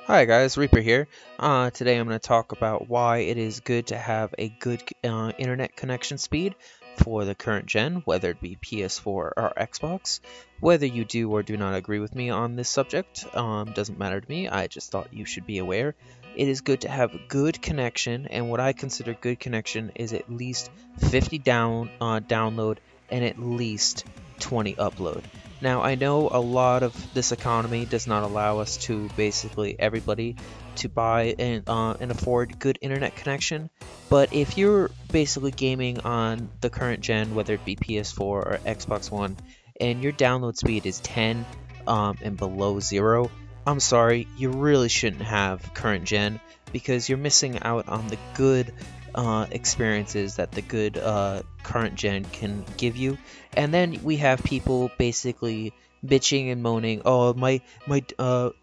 Hi guys, Reaper here. Today I'm going to talk about why it is good to have a good internet connection speed for the current gen, whether it be PS4 or Xbox. Whether you do or do not agree with me on this subject doesn't matter to me. I just thought you should be aware. It is good to have good connection, and what I consider good connection is at least 50 download and at least 20 upload. Now, I know a lot of this economy does not allow us to basically everybody to buy and afford good internet connection, but if you're basically gaming on the current gen, whether it be PS4 or Xbox One, and your download speed is 10 and below 0, I'm sorry, you really shouldn't have current gen because you're missing out on the good experiences that the good current gen can give you. And then we have people basically bitching and moaning, oh my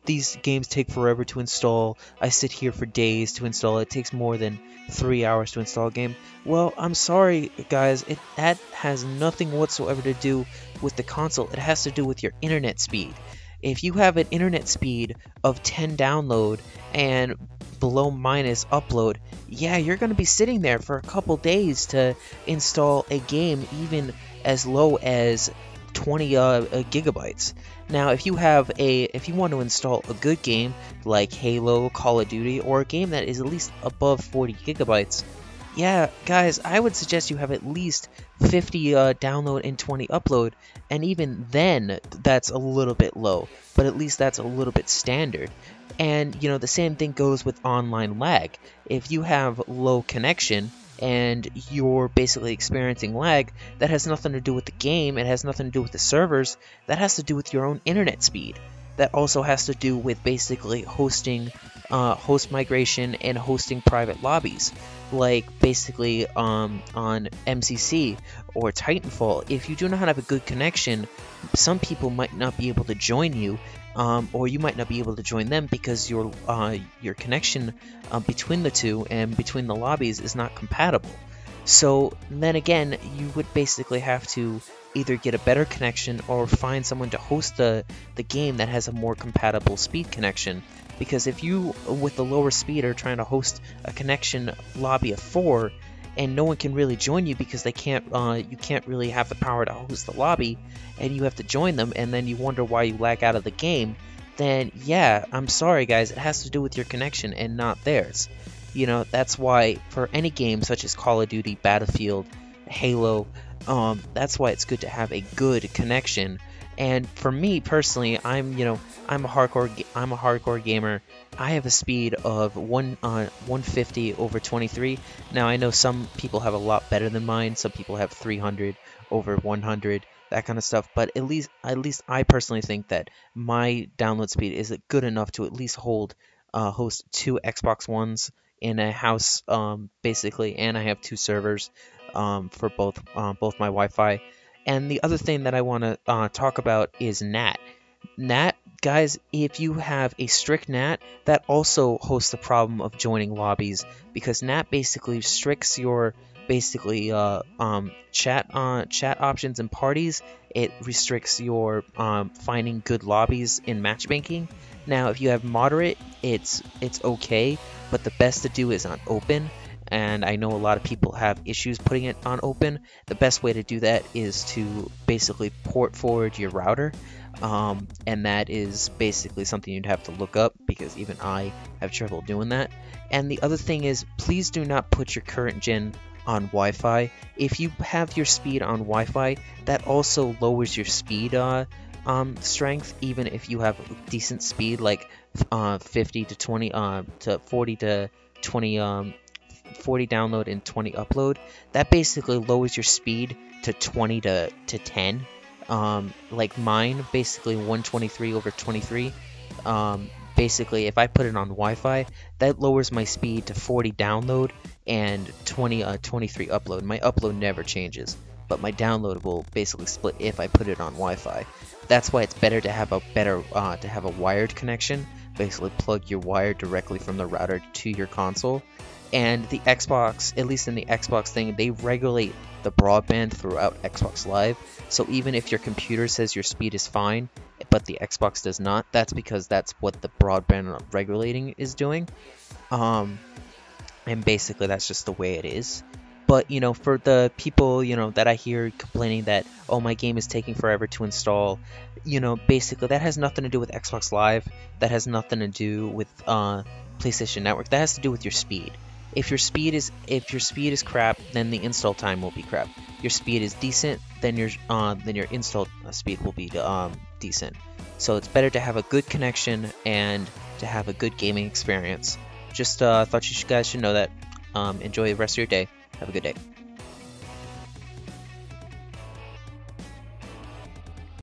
these games take forever to install. I sit here for days to install. It takes more than 3 hours to install a game. Well, I'm sorry guys, that has nothing whatsoever to do with the console. It has to do with your internet speed. If you have an internet speed of 10 download and below minus upload, yeah, you're going to be sitting there for a couple days to install a game even as low as 20 gigabytes. Now, if you want to install a good game like Halo, Call of Duty, or a game that is at least above 40 gigabytes, yeah, guys, I would suggest you have at least 50 download and 20 upload, and even then, that's a little bit low, but at least that's a little bit standard. And, the same thing goes with online lag. If you have low connection and you're basically experiencing lag, that has nothing to do with the game, it has nothing to do with the servers, that has to do with your own internet speed. That also has to do with basically hosting, host migration and hosting private lobbies, like basically on MCC or Titanfall. If you do not have a good connection, some people might not be able to join you, or you might not be able to join them because your connection between the two and between the lobbies is not compatible. So then again, you would basically have to either get a better connection or find someone to host the game that has a more compatible speed connection. Because if you, with the lower speed, are trying to host a connection lobby of 4, and no one can really join you because they can't, you can't really have the power to host the lobby, and you have to join them, and then you wonder why you lag out of the game, then yeah, I'm sorry guys, it has to do with your connection and not theirs. That's why for any game such as Call of Duty, Battlefield, Halo, that's why it's good to have a good connection. And for me personally, I'm a hardcore gamer. I have a speed of 150 over 23. Now I know some people have a lot better than mine. Some people have 300 over 100, that kind of stuff. But at least I personally think that my download speed is good enough to at least host 2 Xbox Ones in a house, basically, and I have 2 servers for both my Wi-Fi. And the other thing that I want to talk about is NAT. NAT, guys, if you have a strict NAT, that also hosts the problem of joining lobbies, because NAT basically restricts your chat options and parties. It restricts your finding good lobbies in matchmaking. Now, if you have moderate, it's okay, but the best to do is on open. And I know a lot of people have issues putting it on open. The best way to do that is to basically port forward your router, and that is basically something you'd have to look up because even I have trouble doing that. And the other thing is, please do not put your current gen on Wi-Fi. If you have your speed on Wi-Fi, that also lowers your speed strength, even if you have decent speed like 50 to 20 to 40 to 20 40 download and 20 upload. That basically lowers your speed to 20 to 10. Like mine, basically 123 over 23. Basically, if I put it on Wi-Fi, that lowers my speed to 40 download and 23 upload. My upload never changes, but my download will basically split if I put it on Wi-Fi. That's why it's better to have a wired connection. Basically, plug your wire directly from the router to your console. And the Xbox, at least in the Xbox thing, they regulate the broadband throughout Xbox Live. So even if your computer says your speed is fine, but the Xbox does not. That's because that's what the broadband regulating is doing. And basically that's just the way it is. But for the people that I hear complaining that, oh, my game is taking forever to install, basically that has nothing to do with Xbox Live. That has nothing to do with PlayStation Network. That has to do with your speed. If your speed is crap, then the install time will be crap. Your speed is decent, then your install speed will be decent. So it's better to have a good connection and to have a good gaming experience. Just thought you guys should know that. Enjoy the rest of your day. Have a good day.